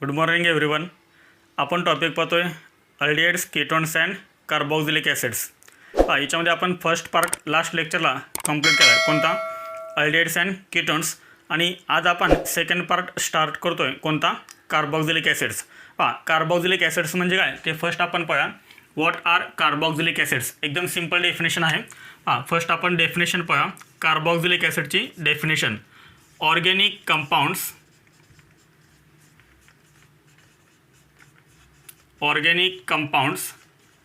Good morning everyone. आपण topic पाहतोय aldehydes, ketones and carboxylic acids. याच्यामध्ये आपण फर्स्ट पार्ट लास्ट लेक्चरला कंप्लीट केला आहे, कोणता अल्डिहाइड्स अँड कीटोन्स. आणि आज आपण सेकंड पार्ट स्टार्ट करतोय, कोणता कार्बोक्सिलिक ॲसिड्स. कार्बोक्सिलिक ॲसिड्स म्हणजे काय ते फर्स्ट आपण पाहूया. What are carboxylic acids. एकदम सिंपल डेफिनेशन आहे. फर्स्ट आपण डेफिनेशन पाहूया. कार्बोक्सिलिक ॲसिडची definition: organic compounds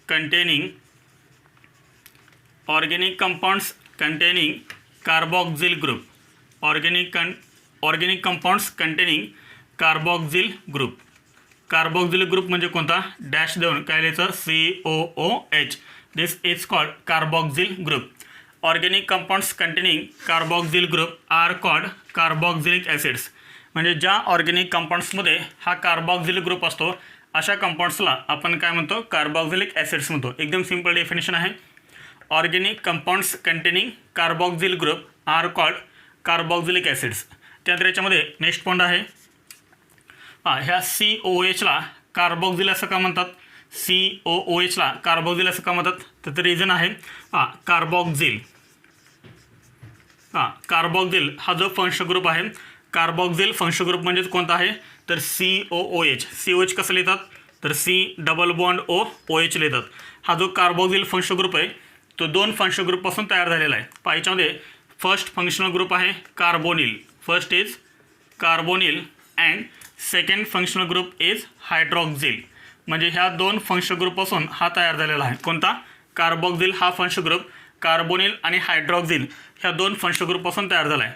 containing carboxyl group. Organic compounds containing carboxyl group. Carboxyl group म्हणजे कोणता, डॅश देऊन काय लिहायचं, COOH. This is called carboxyl group. Organic compounds containing carboxyl group are called carboxylic acids. म्हणजे ज्या organic कंपाउंड्समध्ये हा carboxyl group असतो अशा कंपाउंड्सला आपण काय म्हणतो, कार्बोक्सिलिक ॲसिड्स म्हणतो. एकदम सिंपल डेफिनेशन आहे. Organic compounds containing carboxyl group are called carboxylic acids. त्यानंतर याच्यामध्ये नेक्स्ट पॉईंट आहे, ह्या COOHला कार्बोक्सिल असं का म्हणतात, COOHला कार्बोक्सिल असं का म्हणतात, त्याचं रिझन आहे कार्बोक्सिल हा जो फंक्शन ग्रुप आहे, कार्बोक्सिल फंक्शन ग्रुप म्हणजे कोणता आहे तर COOH कसं लिहितात तर C⋯OH लिहितात. हा जो कार्बोक्सिल फंक्शन ग्रुप आहे तो दोन फंक्शन ग्रुपपासून तयार झालेला आहे. याच्यामध्ये फर्स्ट फंक्शनल ग्रुप आहे carbonyl. First is carbonyl and second functional group is hydroxyl. म्हणजे ह्या दोन फंक्शन ग्रुपपासून हा तयार झालेला आहे, कोणता कार्बोक्सिल हा फंक्शन ग्रुप. कार्बोनिल आणि हायड्रॉक्सिल ह्या दोन फंक्शन ग्रुपपासून तयार झाला आहे.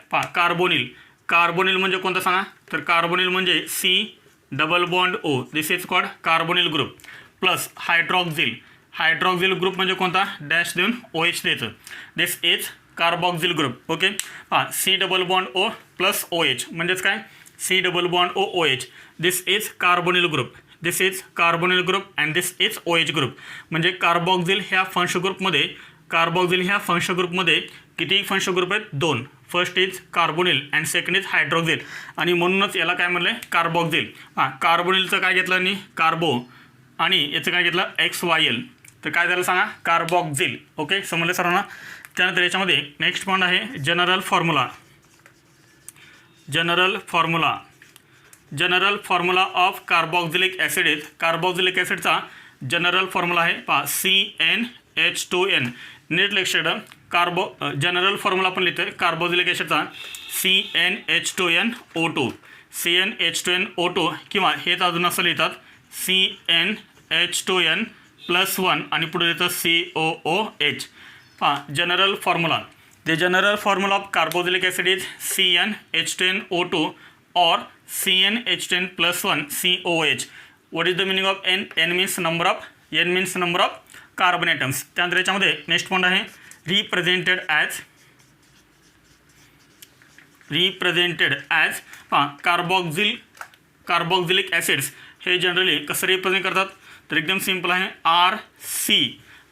कार्बोनिल म्हणजे कोणता सांगा तर कार्बोनिल म्हणजे C⋯O. This is called carbonyl group. Plus hydroxyl group म्हणजे कोणता, डॅश देऊन OH द्यायचं. This is carboxyl group. Okay. C⋯O plus OH म्हणजेच काय, C⋯OH. This is carbonyl group. This is carbonyl group and this is OH group. म्हणजे carboxyl ह्या function ग्रुपमध्ये किती फंक्शन ग्रुप आहेत, दोन. First is carbonyl and second is hydroxyl. आणि म्हणूनच याला काय म्हणलं आहे, कार्बोक्सिल. कार्बोनिलचं काय घेतलं आणि कार्बो, आणि याचं काय घेतलं XYL. तर काय झालं सांगा, कार्बोक्सिल. ओके, समजलं सर्वांना. त्यानंतर याच्यामध्ये नेक्स्ट पॉईंट आहे general formula of carboxylic acid is. Carboxylic ॲसिडचा जनरल फॉर्म्युला आहे CnH2n. नीट लक्ष द्या. जनरल फॉर्म्युला आपण लिहितो कार्बोक्सिलिक ॲसिडचा CnH2nO2 किंवा हेच अजून असं लिहितात CnH2n+1 आणि पुढे लिहितं COOH. General formula. The general formula of carboxylic acid is CnH2nO2 or CnH2n+1 COOH. What is the meaning of N? N means number of carbon atoms. त्यानंतर याच्यामध्ये नेक्स्ट पॉईंट आहे रिप्रेझेंटेड ॲज कार्बोक्सिलिक ॲसिड्स. हे generally कसं represent करतात तर एकदम simple आहे,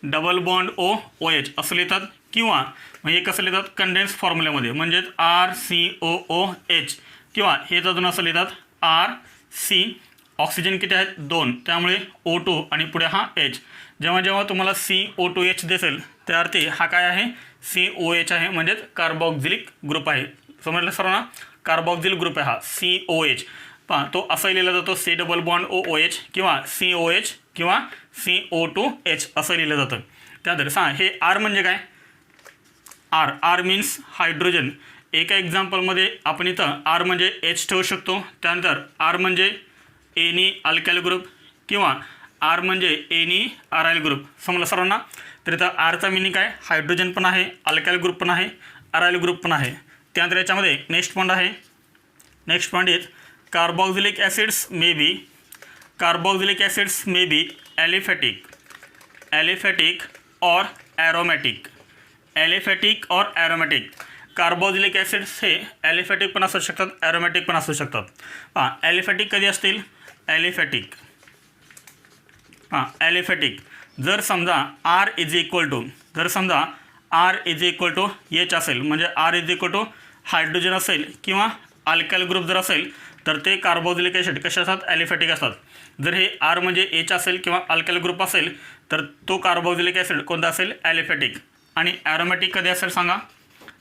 RC⋯OH असं लिहितात, किंवा म्हणजे कसं लिहितात कंडेन्स फॉर्म्युल्यामध्ये म्हणजेच RCOOH, किंवा हेच अजून असं लिहितात RC. ऑक्सिजन किती आहेत, 2, त्यामुळे O2 आणि पुढे हा H. जेव्हा तुम्हाला COOH दिसेल त्या अर्थी हा काय आहे, COH आहे, म्हणजेच कार्बोक्सिलिक ग्रुप आहे. समजलं सर्वांना, कार्बोक्सिल ग्रुप आहे हा COH. तो असा लिहिला जातो C⋯OH किंवा COH किंवा CO2H असं लिहिलं जातं. त्यानंतर सांग हे R म्हणजे काय, R मीन्स हायड्रोजन. एका एक्झाम्पलमध्ये आपण इथं R म्हणजे H ठेवू शकतो. त्यानंतर R म्हणजे एनी अल्काइल ग्रुप किंवा R म्हणजे एनी अराइल ग्रुप. समजलं सर्वांना. तर इथं Rचा मिनिंग काय, हायड्रोजन पण आहे, अल्काइल ग्रुप पण आहे, अराइल ग्रुप पण आहे. त्यानंतर याच्यामध्ये next point is carboxylic acids may be aliphatic or aromatic. Carboxylic acids हे ॲलिफॅटिक पण असू शकतात, ॲरोमॅटिक पण असू शकतात. ॲलिफॅटिक कधी असतील, ॲलिफॅटिक जर समजा R is equal to H असेल, म्हणजे R is equal to hydrogen असेल किंवा अल्काइल ग्रुप जर असेल तर ते कार्बोक्सिलिक ॲसिड कसे असतात, ॲलिफॅटिक असतात. जर हे R म्हणजे H असेल किंवा अल्काइल ग्रुप असेल तर तो कार्बोक्सिलिक ॲसिड कोणता असेल, ॲलिफॅटिक. आणि ॲरोमॅटिक कधी असेल सांगा,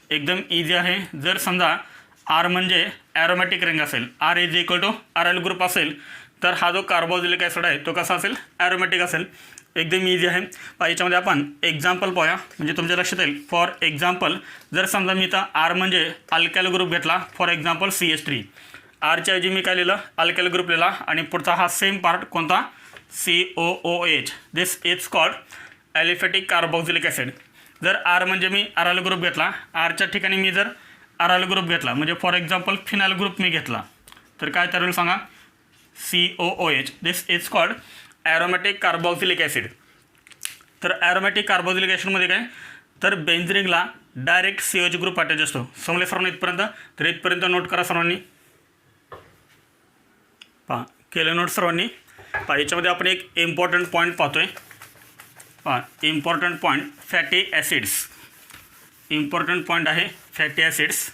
एकदम इझी आहे. जर समजा R म्हणजे ॲरोमॅटिक रिंग असेल, R is equal to RL group असेल तर हा जो कार्बोक्सिलिक ॲसिड आहे तो कसा असेल, ॲरोमॅटिक असेल. एकदम इझी आहे. याच्यामध्ये आपण एक्झाम्पल पाहूया म्हणजे तुमच्या लक्षात येईल. फॉर एक्झाम्पल जर समजा मी इथं R म्हणजे अल्काइल ग्रुप घेतला, फॉर एक्झाम्पल CH3, आरच्या ऐवजी मी काय लिहिलं, अल्काइल ग्रुप लिहिला आणि पुढचा हा सेम पार्ट कोणता, COOH. This is called aliphatic carboxylic acid. जर R म्हणजे मी RL ग्रुप घेतला, Rच्या ठिकाणी मी जर RL ग्रुप घेतला म्हणजे फॉर एक्झाम्पल फिनाइल ग्रुप मी घेतला तर काय तयार होईल सांगा, COOH. This is called aromatic carboxylic acid. तर ॲरोमॅटिक कार्बोक्सिलिक ॲसिडमध्ये काय, तर बेन्झिनला डायरेक्ट COH ग्रुप अटॅच असतो. समजले सर्वांना इथपर्यंत? तर इथपर्यंत नोट करा सर्वांनी. पहा केलं नोट सर्वांनी. पहा याच्यामध्ये आपण एक इम्पॉर्टंट पॉईंट पाहतोय. पहा important point, fatty acids. Important point आहे फॅटी ॲसिड्स.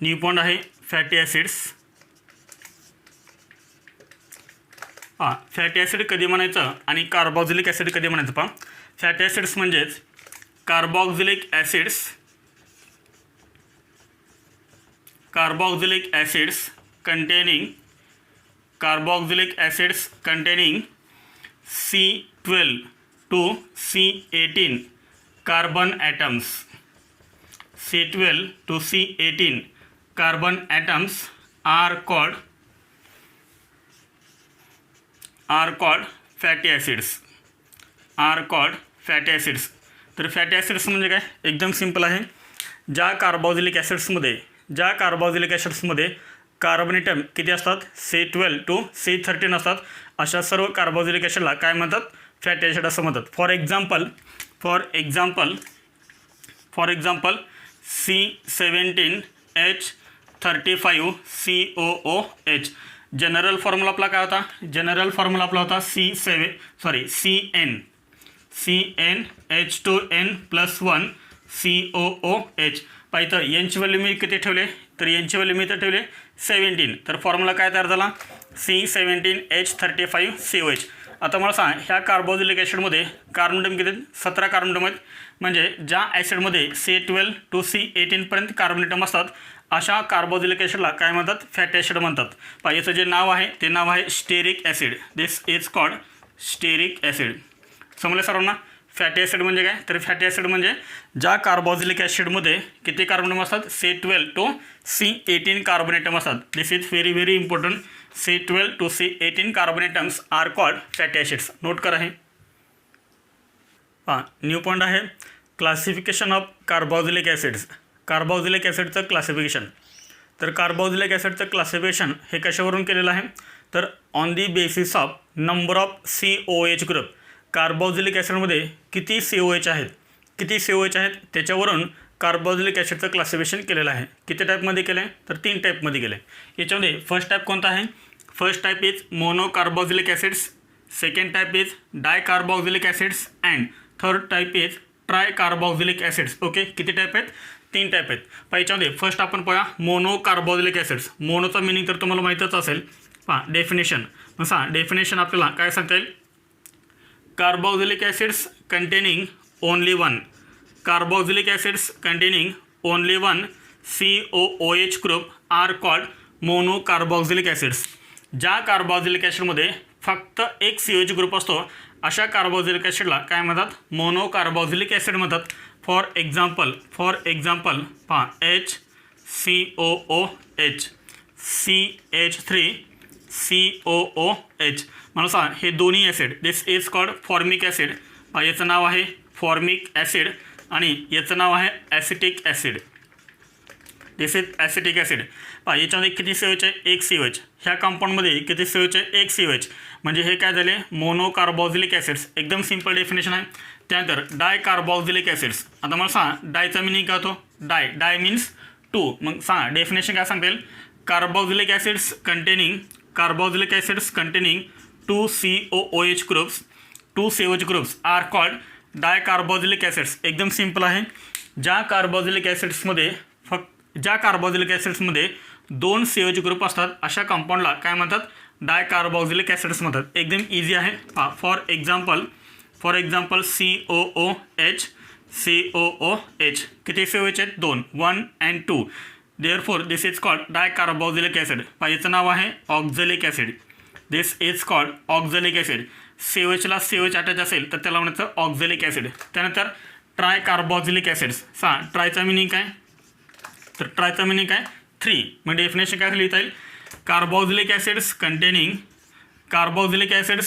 न्यू पॉईंट आहे फॅटी ॲसिड्स. फॅटी ॲसिड कधी म्हणायचं आणि कार्बोक्सिलिक ॲसिड कधी म्हणायचं पहा. फॅटी ॲसिड्स म्हणजेच carboxylic acids, carboxylic acids containing C12 to C18 carbon atoms. C12 to C18 carbon atoms are called fatty acids. तर fatty acids म्हणजे काय, एकदम सिंपल आहे. ज्या कार्बोक्सिलिक ॲसिड्समध्ये कार्बन ॲटम किती असतात, C12 to C13 असतात, अशा सर्व कार्बोक्सिलिक ॲसिडला काय म्हणतात, फॅटी ॲसिड असं म्हणतात. For example C17H35COOH. General formula आपला काय होता, CnH2n+1 COOH. पाहिजे यांची व्हॅल्यू मी किती ठेवले, तर यांची व्हॅल्यू मी इथं ठेवले 17. तर फॉर्म्युला काय तयार झाला, C17H35COH. आता मला सांग, ह्या कार्बोक्सिलिक ॲसिडमध्ये कार्बन ॲटम किती, 17 कार्बन ॲटम आहेत. म्हणजे ज्या ॲसिडमध्ये C12 to C18 पर्यंत कार्बन ॲटम असतात अशा कार्बोक्सिलिक ॲसिडला काय म्हणतात, फॅटी ॲसिड म्हणतात. याचं जे नाव आहे ते नाव आहे stearic acid. This is called stearic acid. समजलं सर्वांना? फॅटी ॲसिड म्हणजे काय, तर फॅटी ॲसिड म्हणजे ज्या कार्बोक्सिलिक ॲसिडमध्ये किती कार्बन ॲटम असतात, C12 to C18 carbon atom असतात. This is very very important. C12 to C18 carbon atoms are called fatty acids. Note करा हे. न्यू पॉईंट आहे classification of carboxylic acids. Carboxylic ॲसिडचं क्लासिफिकेशन. तर carboxylic ॲसिडचं classification हे कशावरून केलेलं आहे, तर on the basis of number of COH group. Carboxylic ॲसिडमध्ये किती COH आहेत त्याच्यावरून कार्बोक्सिलिक ॲसिडचं क्लासिफिकेशन केलेलं आहे. किती टाईपमध्ये केलं आहे, तर 3 टाईपमध्ये केलं आहे. याच्यामध्ये फर्स्ट टाईप कोणता आहे, first type is mono carboxylic acids, second type is di carboxylic acids and third type is tri carboxylic acids. Okay, किती टाईप आहेत, 3 टाईप आहेत. याच्यामध्ये फर्स्ट आपण पाहूया मोनो कार्बोक्सिलिक ॲसिड्स. मोनोचा मिनिंग तर तुम्हाला माहीतच असेल. डेफिनेशन. डेफिनेशन आपल्याला काय सांगता येईल, carboxylic acids containing only one COOH group are called mono carboxylic acids. ज्या कार्बोक्सिलिक ॲसिडमध्ये फक्त एक COH ग्रुप असतो अशा कार्बोक्सिलिक ॲसिडला काय म्हणतात, मोनो कार्बोक्सिलिक ॲसिड म्हणतात. फॉर एक्झाम्पल पहा HCOOH, CH3COOH. मला सांग हे दोन्ही acid, this is called formic acid. याचं नाव आहे फॉर्मिक ॲसिड आणि याचं नाव आहे acetic acid. This is acetic acid. याच्यामध्ये किती COH आहे, एक COH. ह्या कंपाऊंडमध्ये किती COH आहे, एक COH. म्हणजे हे काय झाले, मोनो कार्बोक्सिलिक ॲसिड्स. एकदम सिंपल डेफिनेशन आहे. त्यानंतर डाय कार्बोक्सिलिक ॲसिड्स. आता मला सांगा डायचा मिनिंग काय होतो, डाय मीन्स 2. मग सांगा डेफिनेशन काय सांगता येईल, carboxylic acids containing two COOH groups, two COH groups are called dicarboxylic acids. एकदम सिंपल आहे. ज्या कार्बोक्सिलिक ॲसिड्समध्ये 2 COH ग्रुप असतात अशा कंपाऊंडला काय म्हणतात? डायकार्बोक्सिलिक ॲसिड्स म्हणतात. एकदम इझी आहे. फॉर एक्झाम्पल COOH किती COH आहेत? 2, 1 and 2. Therefore this is called dicarboxylic acid. याचं नाव आहे oxalic acid. This is called oxalic acid. COHला COH अटॅच असेल तर त्याला म्हणायचं ऑक्झॅलिक ॲसिड. त्यानंतर ट्रायकार्बोक्सिलिक ॲसिड्स. ट्रायचा मिनिंग काय? तर ट्रायचा मिनिंग काय? 3. मग डेफिनेशन काय लिहिता येईल? Carboxylic acids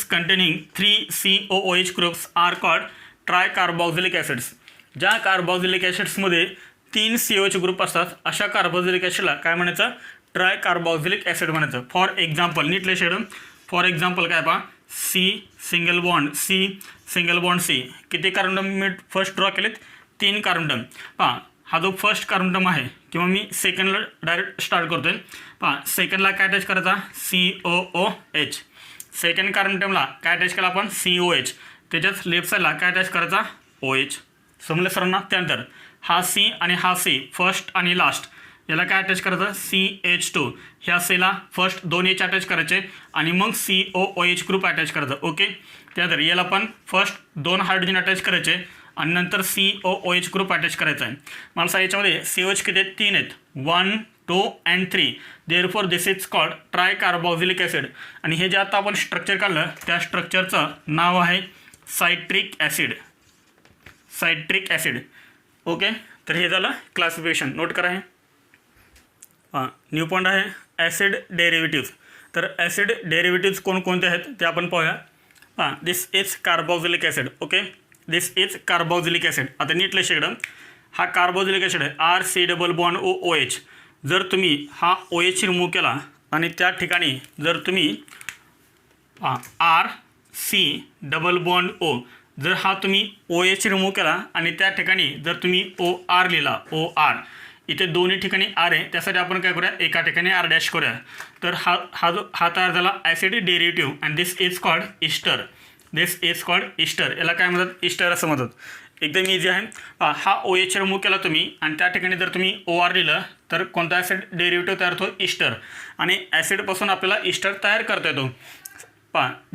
containing 3 COOH groups are called tricarboxylic acids. ज्या कार्बोक्सिलिक ॲसिड्समध्ये 3 COH ग्रुप असतात अशा कार्बोक्सिलिक ॲसिडला काय म्हणायचं? ट्रायकार्बोक्सिलिक ॲसिड म्हणायचं. फॉर एक्झाम्पल नीटले शेडून. फॉर एक्झाम्पल काय पहा, C सिंगल बॉन्ड C किती कार्बन मी फर्स्ट ड्रॉ केलेत? 3 कार्बन. पहा हा जो फर्स्ट कार्बन आहे किंवा मी सेकंडला डायरेक्ट स्टार्ट करतोय. पहा सेकंडला काय अटॅच करायचा? COOH. सेकंड कार्बनला काय अटॅच केला आपण? COH. त्याच्याच लेफ्ट साईडला काय अटॅच करायचा? OH. समजलं सर्वांना? त्यानंतर हा C आणि हा C फर्स्ट आणि लास्ट याला काय अटॅच करायचं? CH2. ह्या Cला फर्स्ट 2 H अटॅच करायचे आणि मग COOH ग्रुप अटॅच करायचं. ओके. त्यानंतर याला पण फर्स्ट 2 हायड्रोजन अटॅच करायचे आणि नंतर COOH ग्रुप अटॅच करायचा आहे. मला याच्यामध्ये COH किती आहेत? 3 आहेत. 1, 2 and 3. Therefore this is called tricarboxylic acid. आणि हे जे आता आपण स्ट्रक्चर काढलं त्या स्ट्रक्चरचं नाव आहे सायट्रिक ॲसिड. ओके. तर हे झालं क्लासिफिकेशन. नोट करा. हे न्यू पॉईंट आहे ॲसिड डेरिव्हेटिव्ज. तर ॲसिड डेरिव्हेटिव्ज कोणकोणते आहेत ते आपण पाहूया. This is carboxylic acid. Okay. This is carboxylic acid. आता नीट लक्ष द्या. हा कार्बोक्सिलिक ॲसिड आहे RC∤OH. जर तुम्ही हा OH रिमूव्ह केला आणि त्या ठिकाणी जर तुम्ही RC∤O जर हा तुम्ही OH रिमूव्ह केला आणि त्या ठिकाणी जर तुम्ही OR लिहिला OR, इथे दोन्ही ठिकाणी R आहे त्यासाठी आपण काय करूया? एका ठिकाणी R डॅश करूया. तर हा तयार झाला acid derivative and this is called ester. याला काय म्हणतात? इस्टर असं म्हणतात. एकदम इझी आहे. हा OH रिमूव्ह केला तुम्ही आणि त्या ठिकाणी जर तुम्ही OR लिहिलं तर कोणता ॲसिड डेरिव्हेटिव्ह तयार होतो? इस्टर. आणि ॲसिडपासून आपल्याला इस्टर तयार करता येतो.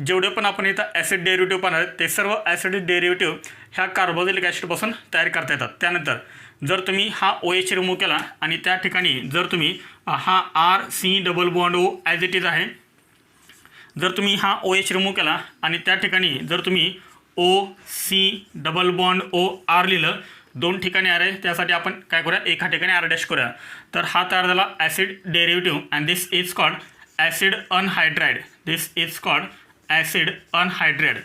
जेवढे पण आपण इथं ॲसिड डेरिव्हेटिव्ह पाहणार आहेत ते सर्व ॲसिड डेरिव्हेटिव्ह ह्या कार्बोक्सिलिक ॲसिडपासून तयार करता येतात. त्यानंतर जर तुम्ही हा OH रिमूव्ह केला आणि त्या ठिकाणी जर तुम्ही हा RC∤O ॲज इट इज आहे. जर तुम्ही हा OH रिमूव्ह केला आणि त्या ठिकाणी जर तुम्ही OC∤OR लिहिलं, 2 ठिकाणी R आहे त्यासाठी आपण काय करूया? एका ठिकाणी R डॅश करूया. तर हा तयार झाला acid derivative and this is called acid anhydride. This is called acid anhydride.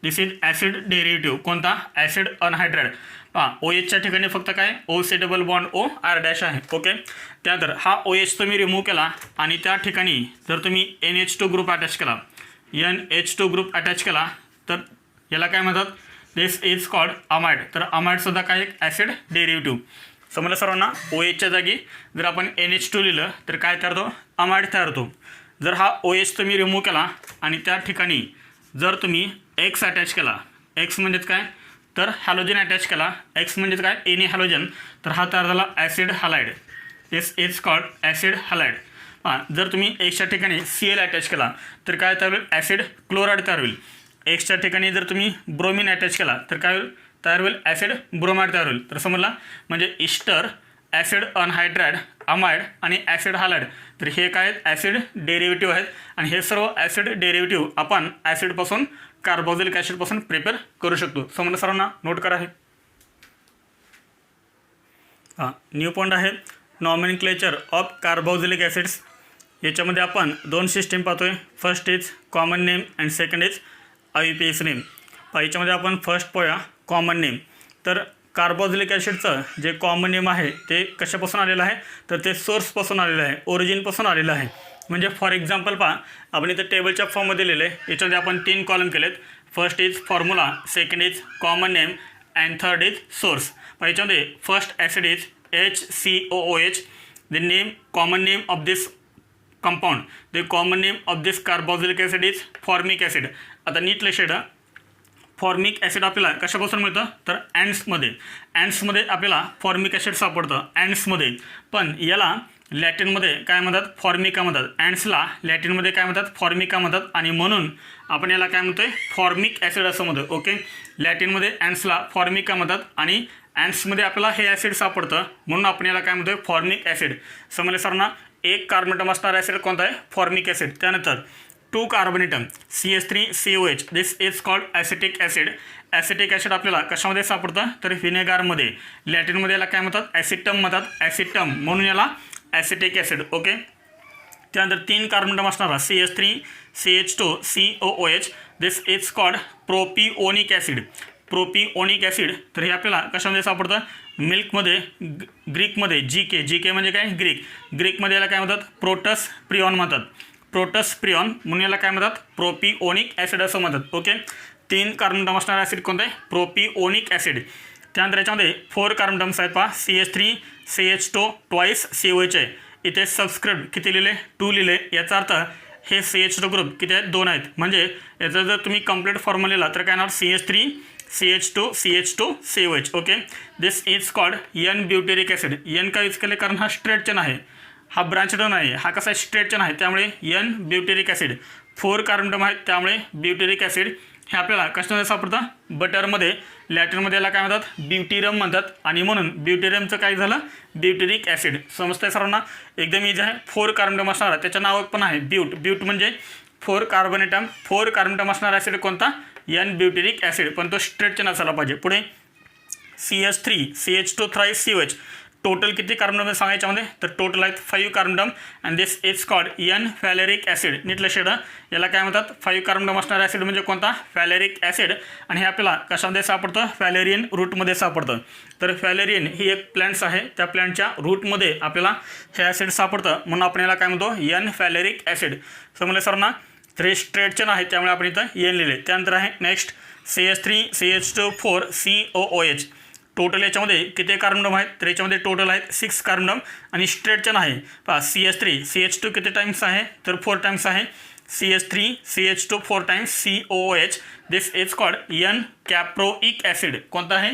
This is acid derivative. कोणता? Acid anhydride. OHच्या ठिकाणी फक्त काय? OC∤OR डॅश आहे. ओके. त्यानंतर हा OH तुम्ही रिमूव्ह केला आणि त्या ठिकाणी जर तुम्ही NH2 ग्रुप अटॅच केला NH2 ग्रुप अटॅच केला तर याला काय म्हणतात? दिस इज कॉल्ड अमाइड. तर अमाइडसुद्धा काय? एक ॲसिड डेरिव्हेटिव्ह. समजलं सर्वांना? OHच्या जागी जर आपण NH2 लिहिलं तर काय तयार होतो? अमाइड तयार होतो. जर हा OH तुम्ही रिमूव्ह केला आणि त्या ठिकाणी जर तुम्ही X अटॅच केला, X म्हणजेच काय? तर हॅलोजन अटॅच केला. X म्हणजेच काय? Any halogen. तर हा तयार झाला acid halide. This is called acid halide. जर तुम्ही Xच्या ठिकाणी Cl अटॅच केला तर काय तयार होईल? ॲसिड क्लोराईड तयार होईल. Xच्या ठिकाणी जर तुम्ही ब्रोमिन अटॅच केला तर काय होईल? तयार होईल ॲसिड ब्रोमाइड तयार होईल. तर समजला? म्हणजे इस्टर, ॲसिड अनहायड्राइड, अमाइड आणि ॲसिड हॅलाइड. तर हे काय आहेत? ॲसिड डेरिव्हेटिव्ह आहेत आणि हे सर्व ॲसिड डेरिव्हेटिव्ह आपण ॲसिडपासून कार्बोक्सिलिक ॲसिडपासून प्रिपेअर करू शकतो. समजलं सर्वांना? नोट करा. हे न्यू पॉईंट आहे नॉमेनक्लेचर ऑफ कार्बोक्सिलिक ॲसिड्स. याच्यामध्ये आपण 2 सिस्टीम पाहतोय. First is common name and second is IUPAC name. याच्यामध्ये आपण फर्स्ट पाहूया कॉमन नेम. तर कार्बोक्सिलिक ॲसिडचं जे कॉमन नेम आहे ते कशापासून आलेलं आहे? तर ते सोर्सपासून आलेलं आहे, ओरिजिनपासून आलेलं आहे. म्हणजे फॉर एक्झाम्पल पहा, आपण इथं टेबलच्या फॉर्ममध्ये लिहिले. याच्यामध्ये आपण 3 कॉलम केलेत. First is formula, second is common name and third is source. याच्यामध्ये first acid is HCOOH. The name, common name of this compound. The common name of this carboxylic acid is formic acid. आता नीट लक्षात formic acid आपल्याला कशापासून मिळतं तर अँट्समध्ये आपल्याला formic acid सापडतं अँट्समध्ये. पण याला लॅटिनमध्ये काय म्हणतात फॉर्मिका म्हणतात. अँट्सला लॅटिनमध्ये काय म्हणतात फॉर्मिका म्हणतात आणि म्हणून आपण याला काय म्हणतोय फॉर्मिक ॲसिड असं म्हणतो. ओके, लॅटिनमध्ये अँट्सला फॉर्मिका म्हणतात आणि अँट्समध्ये आपल्याला हे ॲसिड सापडतं म्हणून आपण याला काय म्हणतोय फॉर्मिक ॲसिड. समजले सरांना. एक कार्बन ॲटम असणारा ॲसिड कोणता आहे फॉर्मिक ॲसिड. त्यानंतर 2 carbon atom CH3COH this is called acetic acid. Acetic acid आपल्याला कशामध्ये सापडतं तर व्हिनेगारमध्ये. लॅटिनमध्ये याला काय म्हणतात ॲसिटम म्हणतात. ॲसिटम म्हणून याला ॲसिटिक ॲसिड. ओके, त्यानंतर 3 कार्बन ॲटम असणारा CH3CH2COOH this is called propionic acid. Propionic acid तर हे आपल्याला कशामध्ये सापडतं मिल्कमध्ये. ग्रीकमध्ये GK म्हणजे काय ग्रीकमध्ये याला काय म्हणतात प्रोटस प्रिऑन म्हणतात. प्रोटस प्रिऑन म्हणून याला काय म्हणतात प्रोपिओनिक ॲसिड असं म्हणतात. ओके, 3 कार्बन ॲटम असणारा ॲसिड कोणता आहे प्रोपिओनिक ॲसिड. त्यानंतर याच्यामध्ये 4 कार्बन ॲटम्स आहेत पहा CH3CH2 ट्वाईस COH आहे. इथे सबस्क्रिप्ट किती लिहिले 2 लिहिले. याचा अर्थ हे CH2 ग्रुप किती आहेत 2 आहेत. म्हणजे याचा जर तुम्ही कंप्लीट फॉर्म्युला लिहिला तर काय येणार CH3CH2CH2COH. Okay, this is called N butyric acid. N का यूज केले कारण हा स्ट्रेट चेन आहे, हा ब्रांच चेन आहे, हा कसा स्ट्रेट चेन आहे त्यामुळे N butyric acid. 4 carbon atom आहेत त्यामुळे ब्युटेरिक ॲसिड. हे आपल्याला कशामध्ये सापडतं बटरमध्ये. लॅटिनमध्ये याला काय म्हणतात ब्युटिरम म्हणतात आणि म्हणून ब्युटिरमचं काय झालं ब्युटेरिक ॲसिड. समजतंय सर्वांना. एकदम इजी आहे. 4 कार्बन ॲटम असणारा त्याच्या नावात पण आहे ब्यूट म्हणजे 4 कार्बन ॲटम असणारा ॲसिड कोणता N ब्युटेरिक ॲसिड. पण तो स्ट्रेट चेन असायला पाहिजे. पुढे CH3CH2 थ्राईस COH. टोटल किती कार्बन ॲटम सांगायच्यामध्ये तर टोटल आहेत 5 carbon atom and this is called N valeric acid. नीट लक्षात याला काय म्हणतात 5 कार्बन ॲटम असणारा ॲसिड म्हणजे कोणता फॅलेरिक ॲसिड. आणि हे आपल्याला कशामध्ये सापडतं फॅलेरियन रूटमध्ये सापडतं. तर फॅलेरियन ही एक प्लॅन्ट्स आहे, त्या प्लॅन्टच्या रूटमध्ये आपल्याला हे ॲसिड सापडतं म्हणून आपण याला काय म्हणतो N फॅलेरिक ॲसिड. समजले सरांना. तर हे स्ट्रेट चेन आहे त्यामुळे आपण इथं N लिहिले. त्यानंतर आहे नेक्स्ट CH3CH2 4COOH. टोटल याच्यामध्ये किती कार्बन ॲटम आहेत तर याच्यामध्ये टोटल आहेत 6 कार्बन ॲटम आणि स्ट्रेट चेन आहे पहा. CH3CH2 किती टाइम्स आहे तर 4 टाइम्स आहे. CH3CH2 4 times COOH. This is called N caproic acid. कोणता आहे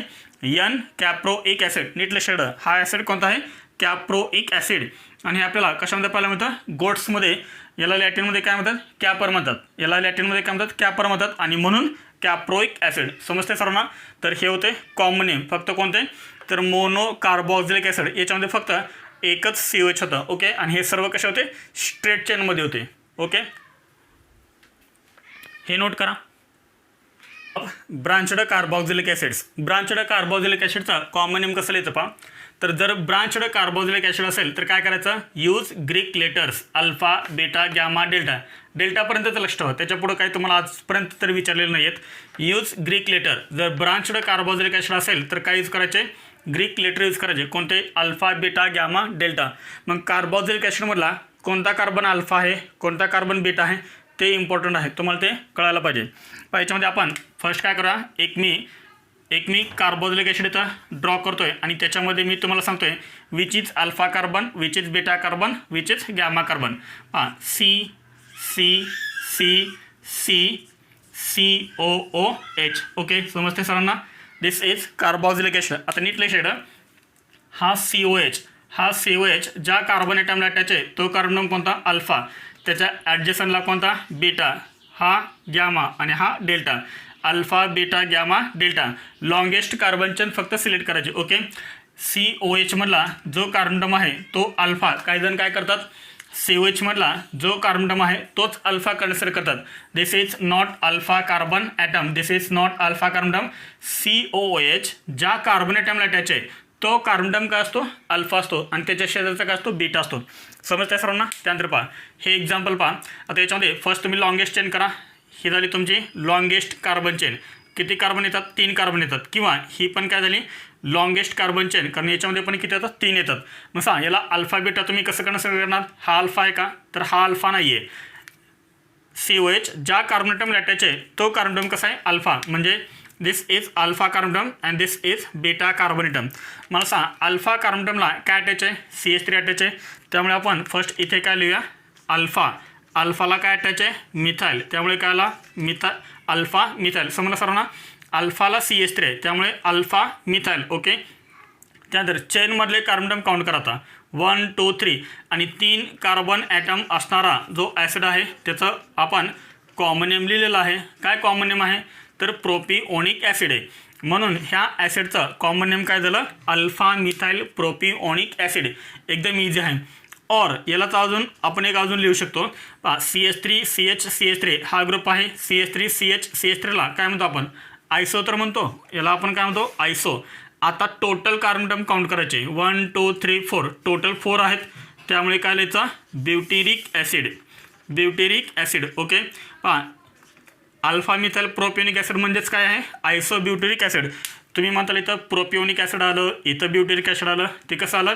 N कॅप्रोइक ॲसिड. नीट लक्षात हा ॲसिड कोणता आहे कॅप्रोइक ॲसिड. आणि हे आपल्याला कशामध्ये पाहायला मिळतं गोट्समध्ये. याला लॅटिनमध्ये काय म्हणतात कॅपर म्हणतात आणि म्हणून कॅप्रोइक ॲसिड. समजते सर्वांना. तर हे होते कॉमन नेम. फक्त कोणते तर मोनो कार्बॉक्सिलिक ॲसिड. याच्यामध्ये फक्त एकच COH होतं. ओके, आणि हे सर्व कसे होते स्ट्रेट चेनमध्ये होते. ओके, हे नोट करा. Branched carboxylic acids. Branched carboxylic ॲसिडचा कॉमन नेम कसं लिहायचं पहा. तर जर ब्रांचड कार्बोक्सिलिक ॲसिड असेल तर काय करायचं use Greek letters alpha beta gamma delta. डेल्टापर्यंतच लक्ष ठेवा, त्याच्या पुढं काही तुम्हाला आजपर्यंत तरी विचारलेलं नाही आहेत. Use Greek letter. जर ब्रांचड कार्बोक्सिलिक ॲसिड असेल तर काय यूज करायचे ग्रीक लेटर यूज करायचे. कोणते अल्फा बेटा गॅमा डेल्टा. मग कार्बोक्सिलिक ॲसिडमधला कोणता कार्बन अल्फा आहे कोणता कार्बन बेटा आहे ते इम्पॉर्टंट आहे, तुम्हाला ते कळायला पाहिजे. याच्यामध्ये आपण फर्स्ट काय करा एक मी कार्बोक्सिलिक ॲसिड इथं ड्रॉ करतोय आणि त्याच्यामध्ये मी तुम्हाला सांगतोय which is alpha carbon, which is beta carbon, which is gamma carbon. हां COOH. ओके, समजते सरांना. This is carboxylic acid. आता नीट लक्षात हा COH ज्या कार्बन ॲटमला अटॅच आहे तो कार्बन कोणता अल्फा, त्याच्या ॲडजस्टला कोणता बेटा, हा गॅमा आणि हा delta. Alpha beta gamma delta. Longest carbon chain फक्त सिलेक्ट करायचे. ओके, COH मधला जो कार्बन आहे तो अल्फा. काही जण काय करतात COH मधला जो कार्बन आहे तोच अल्फा कन्सिडर करतात. This is not alpha carbon atom. COOH ज्या कार्बन ॲटमला अटॅच आहे तो कार्बन काय असतो अल्फा असतो आणि त्याच्या शेजारचा काय असतो बीटा असतो. समजते सर्वांना. त्यानंतर पहा हे एक्झाम्पल पहा. आता याच्यामध्ये फर्स्ट तुम्ही लॉंगेस्ट चेन करा. ही झाली तुमची लॉंगेस्ट कार्बन चेन. किती कार्बन येतात 3 कार्बन येतात. किंवा ही पण काय झाली लॉंगेस्ट कार्बन चेन कारण याच्यामध्ये पण किती येतात 3 येतात. मग सांगा याला अल्फा बेटा तुम्ही कसं करणार. हा अल्फा आहे का तर हा अल्फा नाही आहे. COH ज्या कार्बन ॲटमला अटॅच आहे तो कार्बन ॲटम कसा आहे अल्फा. म्हणजे this is alpha carbon atom and this is beta carbon atom. मला सांगा अल्फा कार्बन ॲटमला काय अटॅच आहे CH3 अटॅच आहे. त्यामुळे आपण फर्स्ट इथे काय लिहूया अल्फाला काय अटॅच आहे मिथाईल, त्यामुळे काय आला अल्फा मिथाईल. समजलं सर्वांना. अल्फाला CH3 आहे त्यामुळे अल्फा मिथाईल. ओके. त्यानंतर चेनमधले कार्बन काउंट करा आता. 1 2 3 आणि 3 कार्बन ॲटम असणारा जो ॲसिड आहे त्याचं आपण कॉमन नेम लिहिलेलं आहे. काय कॉमन नेम आहे तर प्रोपिओनिक ॲसिड आहे. म्हणून ह्या ॲसिडचं कॉमन नेम काय झालं अल्फा मिथाईल प्रोपिओनिक ॲसिड. एकदम इझी आहे. और यालाच आपण एक अजून लिहू शकतो. CH3 CH3 हा ग्रुप आहे. CH3 CH3ला काय म्हणतो आपण आयसो तर म्हणतो. याला आपण काय म्हणतो आयसो. आता टोटल कार्बन काउंट करायचे 1 2 3 4 टोटल 4 आहेत. त्यामुळे काय लिहायचं butyric acid. Okay. Alpha methyl propionic acid म्हणजेच काय आहे आयसो ब्युटेरिक ॲसिड. तुम्ही म्हणताल इथं प्रोपिओनिक ॲसिड आलं, इथं ब्युटेरिक ॲसिड आलं. ते कसं आलं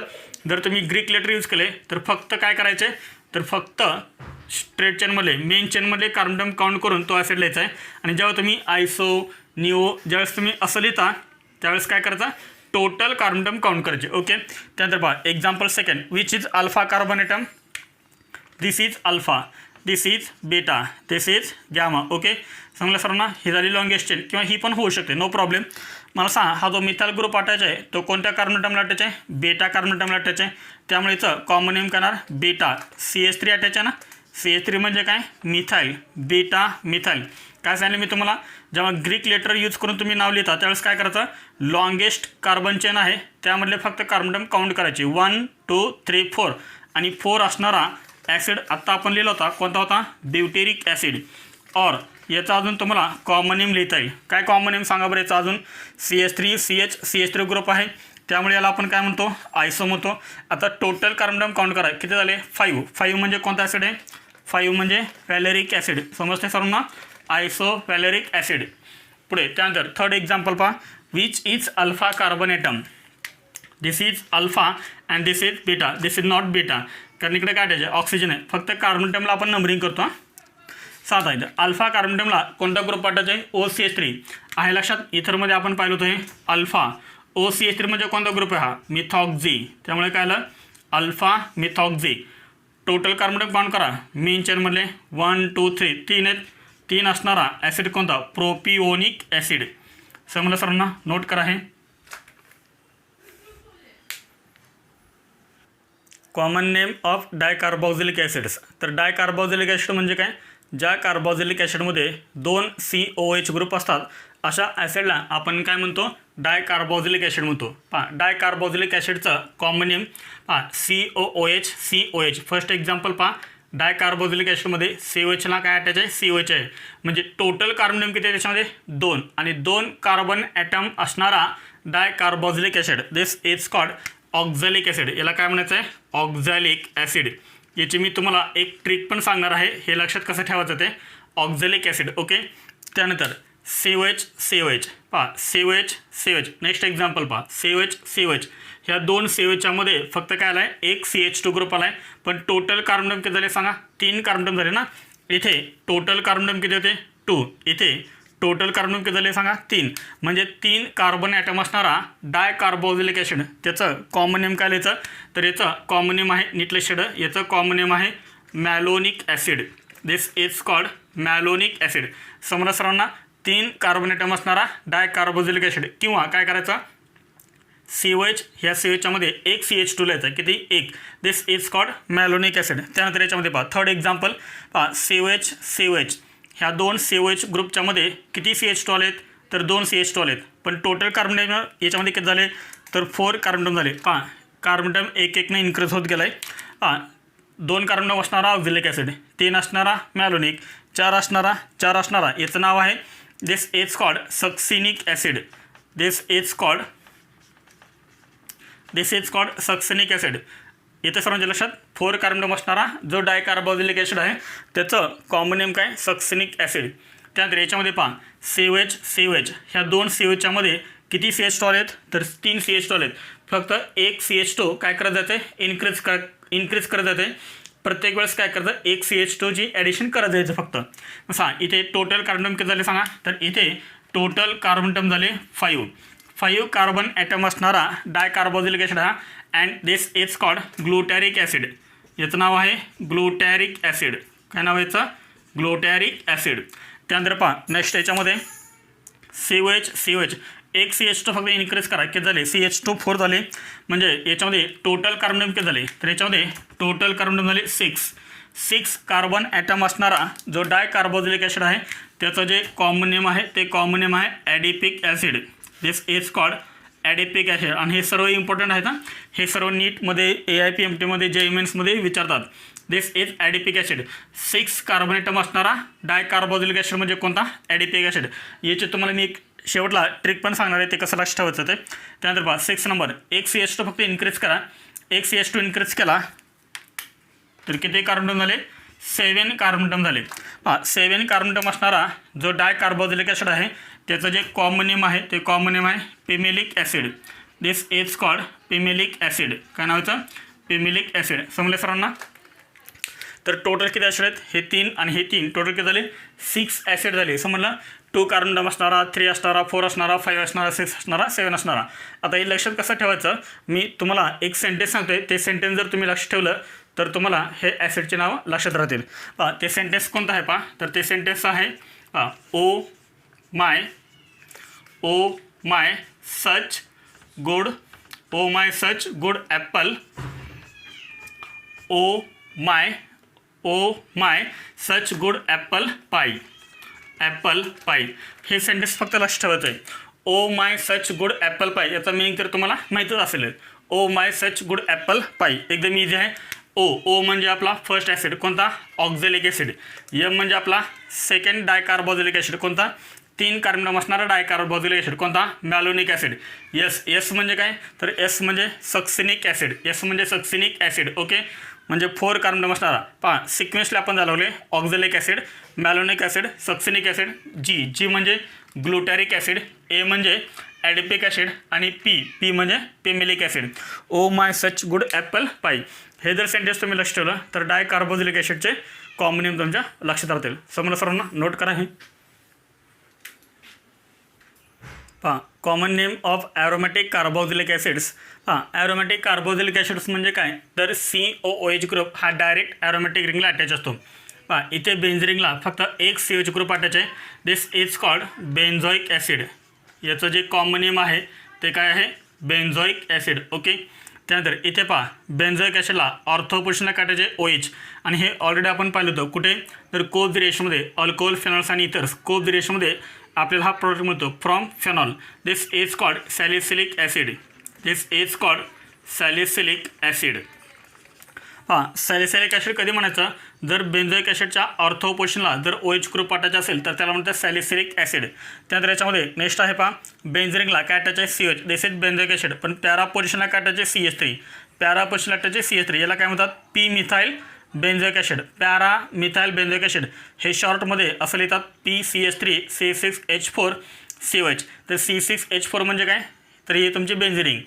जर तुम्ही ग्रीक लेटर यूज केले तर फक्त काय करायचे तर फक्त स्ट्रेट चेनमधले मेन चेनमधले कार्बन काउंट करून तो ॲसिड लिहायचा आहे. आणि जेव्हा तुम्ही आयसो निओ ज्यावेळेस तुम्ही असं लिहिता त्यावेळेस काय करायचं टोटल कार्बन काउंट करायचे. ओके. त्यानंतर पहा example second. Which is alpha carbon atom. This is alpha, this is beta, this is gamma. Okay. समजलं सर्वांना. ही झाली लॉंगेस्ट चेन किंवा ही पण होऊ शकते नो प्रॉब्लेम. मला सांगा हा जो मिथाईल ग्रुप अटॅच आहे तो कोणत्या कार्बन ॲटमला अटॅच आहे बेटा कार्बन ॲटमला अटॅच आहे. त्यामुळे याचं कॉमन नेम करणार बेटा. CH3 अटॅच आहे ना. CH3 म्हणजे काय मिथाईल, बेटा मिथाईल. काय सांगितलं मी तुम्हाला जेव्हा ग्रीक लेटर यूज करून तुम्ही नाव लिहिता त्यावेळेस काय करायचं लॉंगेस्ट कार्बन चेन आहे त्यामधले फक्त कार्बन काउंट करायचे 1 2 3 4 आणि 4 असणारा ॲसिड आत्ता आपण लिहिला होता कोणता होता ब्युटेरिक ॲसिड. और याचा अजून तुम्हाला कॉमन नेम लिहिता येईल. काय कॉमन नेम सांगा बरं याचा अजून CH3 CH3 ग्रुप आहे त्यामुळे याला आपण काय म्हणतो आयसो म्हणतो. आता टोटल कार्बन काउंट करा किती झाले 5 म्हणजे कोणता ॲसिड आहे 5 म्हणजे व्हॅलेरिक ॲसिड. समजते सर्वांना आयसो व्हॅलेरिक ॲसिड. पुढे त्यानंतर थर्ड एक्झाम्पल पहा. Which is alpha carbon atom. This is alpha and this is beta. This is not बेटा कारण इकडे काय अटॅच आहे ऑक्सिजन आहे. फक्त कार्बन ॲटमला आपण नंबरिंग करतो. सात आहे. अल्फा कार्बन ॲटमला कोणता ग्रुप अटॅच आहे OCH3 आहे लक्षात. इथरमध्ये आपण पाहिलं होतं हे अल्फा OCH3 म्हणजे कोणता ग्रुप आहे हा मिथॉक्झी. त्यामुळे काय आलं alpha methoxy. Total carbon count करा मेन चेनमधले 1 2 3 3 आहेत. 3 असणारा ॲसिड कोणता प्रोपिओनिक ॲसिड. समजलं सर्वांना. नोट करा हे. Common name of dicarboxylic acids. तर डायकार्बोक्झिलिक ॲसिड म्हणजे काय ज्या कार्बोक्झिलिक ॲसिडमध्ये 2 COH ग्रुप असतात अशा ॲसिडला आपण काय म्हणतो डायकार्बोक्झिलिक ॲसिड म्हणतो. पहा डायकार्बोक्झिलिक ॲसिडचं कॉमन नेम पहा COOH. फर्स्ट एक्झाम्पल पहा डायकार्बोक्झिलिक ॲसिडमध्ये COHला काय अटॅच आहे COH आहे. म्हणजे टोटल कार्बन नेम किती आहे त्याच्यामध्ये 2 आणि 2 कार्बन ॲटम असणारा dicarboxylic acid. This is called oxalic acid. याला काय म्हणायचं आहे ऑक्झॅलिक ॲसिड. याची मी तुम्हाला एक ट्रिक पण सांगणार आहे हे लक्षात कसं ठेवायचं ते ऑक्झॅलिक ॲसिड. ओके. त्यानंतर COH पहा COH. नेक्स्ट एक्झाम्पल पहा COH. ह्या 2 COHच्यामध्ये फक्त काय आला आहे एक CH2 ग्रुप आला आहे. पण टोटल कार्बन किती झाले सांगा 3 कार्बन झाले ना. इथे टोटल कार्बन किती होते 2. इथे टोटल कार्बन किती झाले सांगा 3. म्हणजे 3 कार्बन ॲटम असणारा डायकार्बोक्झिलिक ॲसिड. त्याचं कॉमन नेम काय लिहायचं तर याचं कॉमन नेम आहे नीटले शेड. याचं कॉमन नेम आहे malonic acid. This is called malonic acid. समजा सर्वांना 3 कार्बन ॲटम असणारा डायकार्बोक्झिलिक ॲसिड किंवा काय करायचं COH ह्या COHच्यामध्ये एक CH2 लिहायचा किती 1. दिस इज कॉल्ड मॅलोनिक ॲसिड. त्यानंतर याच्यामध्ये पहा थर्ड एक्झाम्पल पहा COH. ह्या 2 COH ग्रुपच्यामध्ये किती CH2 आलेत तर 2 CH2 आलेत. पण टोटल कार्बन याच्यामध्ये किती झाले तर 4 कार्बन झाले. पहा कार्बन एक एकने इन्क्रीज होत गेला आहे. पहा 2 कार्बन असणारा ऑक्झॅलिक ॲसिड, 3 असणारा मॅलोनिक, 4 असणारा याचं नाव आहे this is called succinic acid. This is called succinic acid. येथे सर्वांच्या लक्षात 4 कार्बन असणारा जो डायकार्बोक्झिलिक ॲसिड आहे त्याचं कॉमन नेम काय सक्सिनिक ॲसिड. त्यानंतर याच्यामध्ये पहा COH. ह्या 2 COHच्यामध्ये किती CH2 आलेत तर 3 CH2 आलेत. फक्त एक CH2 काय करत जाते इन्क्रीज करत जाते. प्रत्येक वेळेस काय करतं एक CH2 ची ॲडिशन करत जायचं फक्त. सांगा इथे टोटल कार्बन किती झाले सांगा तर इथे टोटल कार्बन झाले 5 कार्बन ॲटम असणारा डायकार्बोक्झिलिक ॲसिड हा. And this is called glutaric acid. याचं नाव आहे ग्लुटॅरिक ॲसिड. काय नाव आहे याचं? Glutaric acid. त्यानंतर पहा नेक्स्ट याच्यामध्ये COH एक CH2 फक्त इन्क्रीज करा, किती झाले? CH2 4 झाले. म्हणजे याच्यामध्ये टोटल कार्बन किती झाले? तर याच्यामध्ये टोटल कार्बन झाले 6 कार्बन ॲटम असणारा जो डायकार्बोक्सिलिक ॲसिड आहे त्याचं जे कॉमन नेम आहे ते कॉमन नेम आहे adipic acid. This is called adipic acid. आणि हे सर्व इम्पॉर्टंट आहेत. हे सर्व नीटमध्ये AIPMTमध्ये JEE विचारतात. दिस इज ॲडिपिक ॲसिड. 6 कार्बन ॲटम असणारा डायकार्बोक्सिलिक ॲसिड म्हणजे कोणता? ॲडिपिक ॲसिड. याचे तुम्हाला मी एक शेवटला ट्रिक पण सांगणार आहे, ते कसं लक्ष ठेवायचं ते. त्यानंतर पहा 6 नंबर एक CH2 फक्त इन्क्रीज करा. एक CH2 इन्क्रीज केला तर किती कार्बन झाले? 7 कार्बन झाले. पहा 7 कार्बन असणारा जो डायकार्बोक्सिलिक ॲसिड आहे त्याचं जे कॉमन नेम आहे ते कॉमन नेम आहे pimelic acid. This is called pimelic acid. काय नावाचं? Pimelic acid. समजले सर्वांना? तर टोटल किती ॲसिड आहेत? हे 3 आणि हे 3 टोटल किती झाले? 6 ॲसिड झाले. समजलं? 2 कार्बन असणारा, 3 असणारा, 4 असणारा, 5 असणारा, 6 असणारा, 7 असणारा. आता हे लक्षात कसं ठेवायचं? मी तुम्हाला एक सेंटेन्स सांगतोय, ते सेंटेन्स जर तुम्ही लक्ष ठेवलं तर तुम्हाला हे ॲसिडचे नाव लक्षात राहतील. पहा ते सेंटेन्स कोणतं आहे? पहा तर ते सेंटेन्स आहे oh my such good apple. Oh my such good apple pie. हे सेंटेन्स फक्त लक्ष ठेवायचं आहे. Oh my such good apple पाई याचा मिनिंग तर तुम्हाला माहीतच असेल. ओ माय सच गुड ॲपल पाई एकदम इझी आहे. ओ म्हणजे आपला फर्स्ट ॲसिड कोणता? Oxalic acid. एम म्हणजे आपला सेकंड डायकार्बोक्सिलिक ॲसिड कोणता? 3 कार्बन असणारा डायकार्बोक्सिलिक ॲसिड कोणता? मॅलोनिक ॲसिड. एस म्हणजे काय? तर एस म्हणजे सक्सिनिक ॲसिड. ओके, म्हणजे 4 कार्बन असणारा. पहा सिक्वेन्सला आपण झाले oxalic acid, malonic acid, succinic acid. G म्हणजे ग्लुटॅरिक ॲसिड. ए म्हणजे ॲडिपिक ॲसिड आणि पी म्हणजे pimelic acid. Oh my such good apple pie. हे जर सेंटेन्स तुम्ही लक्ष ठेवलं तर डायकार्बोक्सिलिक ॲसिडचे कॉमन नेम तुमच्या लक्षात राहतील. समजलं सर्वांना? नोट करा हे. पहा common name of aromatic carboxylic acids. पहा ॲरोमॅटिक कार्बोक्सिलिक ॲसिड्स म्हणजे काय? तर COOH ग्रुप हा डायरेक्ट ॲरोमॅटिक रिंगला अटॅच असतो. पहा इथे बेन्झिन फक्त एक COH ग्रुप अटॅच आहे. This is called बेन्झोइक acid. याचं जे कॉमन नेम आहे ते काय आहे? बेन्झोइक ॲसिड. ओके, त्यानंतर इथे पहा बेन्झोइक ॲसिडला ऑर्थो पोझिशनला काटायचे OH. आणि हे ऑलरेडी आपण पाहिलं होतं कुठे? तर कोब्ज रेशोमध्ये अल्कोहोल, फेनॉल्स आणि इतर कोब्ज रेशोमध्ये आपल्याला हा प्रोडक्ट मिळतो from phenol. This is called salicylic acid. हां, सॅलिसिलिक ॲसिड कधी म्हणायचं? जर बेन्झोइक ॲसिडच्या ऑर्थो पोझिशनला जर OH ग्रुप अटॅच असेल तर त्याला म्हणतात सॅलिसिलिक ॲसिड. त्यानंतर याच्यामध्ये नेक्स्ट आहे पहा बेन्झिनला काय अटॅच आहे? COH. This is benzoic acid. पण पॅरा पोझिशनला काय अटॅच आहे? CH3. पॅरा पोझिशनला अटॅच आहे CH3. याला काय म्हणतात? P methyl benzoic acid. Para methyl benzoic acid हे शॉर्टमध्ये असं लिहितात PCH3 C6H4 COH. तर C6H4 म्हणजे काय? तर हे तुमची बेन्झिन.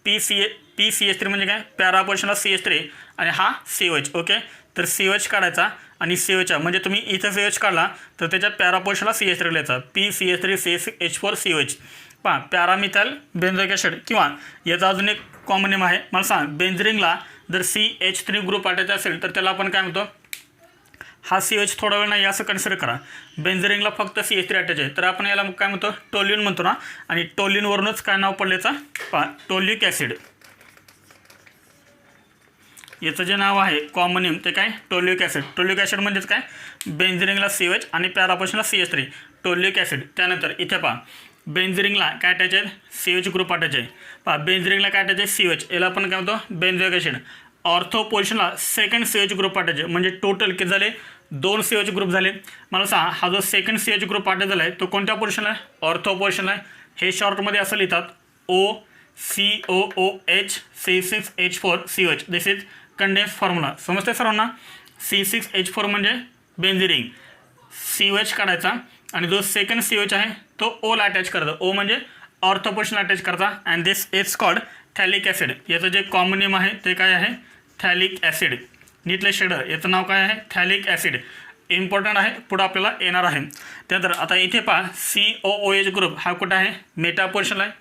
PCH3 म्हणजे काय? पॅरा पोझिशनला CH3 आणि हा COH. ओके, तर COH काढायचा आणि COH म्हणजे तुम्ही इथं COH काढला तर त्याच्या पॅरा पोझिशनला CH3 लिहायचा PCH3 C6H4 COH. पहा पॅरामिथाइल बेन्झोइक ॲसिड किंवा याचा अजून एक कॉमन नेम आहे. मला सांग बेन्झिनला जर CH3 ग्रुप अटॅच असेल तर त्याला आपण काय म्हणतो? हा COH थोडा वेळ नाही असं कन्सिडर करा. बेन्झिनला फक्त CH3 अटॅच आहे तर आपण याला काय म्हणतो? टोल्यून म्हणतो ना. आणि टोल्यूनवरूनच काय नाव पडल्याचं? पहा टोल्यूक ॲसिड. याचं जे नाव आहे कॉमन नेम ते काय? टोल्यूक ॲसिड. टोल्यूक ॲसिड म्हणजेच काय? बेन्झिनला COH आणि पॅरापोझिशनला CH3 टोल्यूक ॲसिड. त्यानंतर इथे पहा बेन्झिनला काय अटॅच आहे? COH ग्रुप अटॅच आहे. पहा बेन्झिनला काय अटॅच आहे? COH. याला आपण काय म्हणतो? बेन्झोइक ॲसिड. ऑर्थो पोझिशनला सेकंड COH ग्रुप अटॅच आहे. म्हणजे टोटल किती झाले? 2 COH ग्रुप झाले. मला सांगा हा जो सेकंड COH ग्रुप अटॅच झाला आहे तो कोणत्या पोझिशनला आहे? ऑर्थो पोझिशनला आहे. हे शॉर्टमध्ये असं लिहितात OCOOH C6H4 COH. This is condense formula. समजते सर्वांना? C6H4 म्हणजे बेन्झिन. COH काढायचा आणि जो सेकंड COH आहे तो ओला अटॅच करायचा. O म्हणजे ऑर्थो पोझिशनला अटॅच करायचा. And this is called phthalic acid. याचं जे कॉमन नेम आहे ते काय आहे? थॅलिक ॲसिड. नीटले शेड याचं नाव काय आहे? थॅलिक ॲसिड. इम्पॉर्टंट आहे, पुढं आपल्याला येणार आहे. त्यानंतर आता इथे पहा COOH ग्रुप हा कुठं आहे? मेटा पोझिशनला आहे.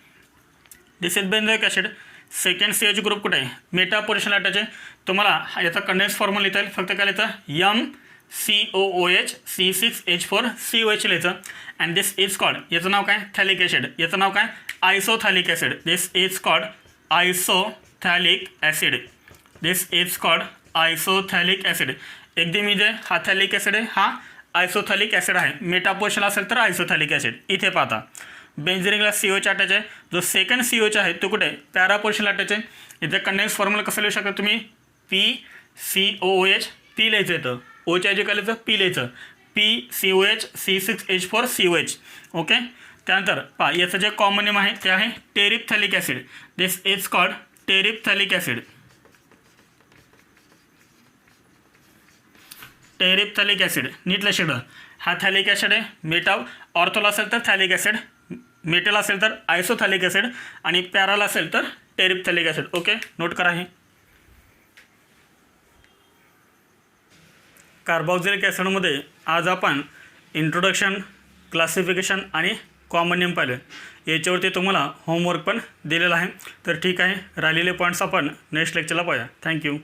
This is benzoic acid. Second C H group कुठे आहे, मेटा पोझिशनला अटॅच आहे. तुम्हाला याचा कंडेन्स फॉर्म्युला लिहिता येईल, फक्त काय लिहायचं MCOOH C6H4 COH लिहायचं. अँड दिस इज कॉल्ड, याचं नाव काय थॅलिक ॲसिड, याचं नाव काय isophthalic acid. This is called isophthalic acid. This is called isophthalic acid. एकदम इथे हा थॅलिक ॲसिड आहे, हा आयसोथॅलिक ॲसिड आहे. मेटा पोझिशन असेल तर आयसोथॅलिक ॲसिड. इथे पाहता बेन्झिनला COH अटॅच आहे. जो सेकंड COH आहे तो कुठे पॅरा पोझिशनला अटॅच आहे. इथे कंडेन्स फॉर्म्युला कसं लिहू शकता तुम्ही PCOOH P लिहायचं येतं, ओच्या जे काय लिहायचं P लिहायचं, PCOH C6H4 COH. ओके. त्यानंतर पहा याचं जे कॉमन नेम आहे ते आहे terephthalic acid. This is called terephthalic acid. Terephthalic acid नीट लक्षात. हा थॅलिक ॲसिड आहे. मेटा ऑर्थोला असेल तर थॅलिक ॲसिड, मेटल असेल तर आयसोथॅलिक ॲसिड आणि पॅराला असेल तर टेरिप्थॅलिक ॲसिड. ओके, नोट करा. हे कार्बॉक्झिलिक ॲसिडमध्ये आज आपण इंट्रोडक्शन, क्लासिफिकेशन आणि कॉमन नेम पाहिलं. याच्यावरती तुम्हाला होमवर्क पण दिलेला आहे. तर ठीक आहे, राहिलेले पॉईंट्स आपण नेक्स्ट लेक्चरला पाहूया. थँक्यू.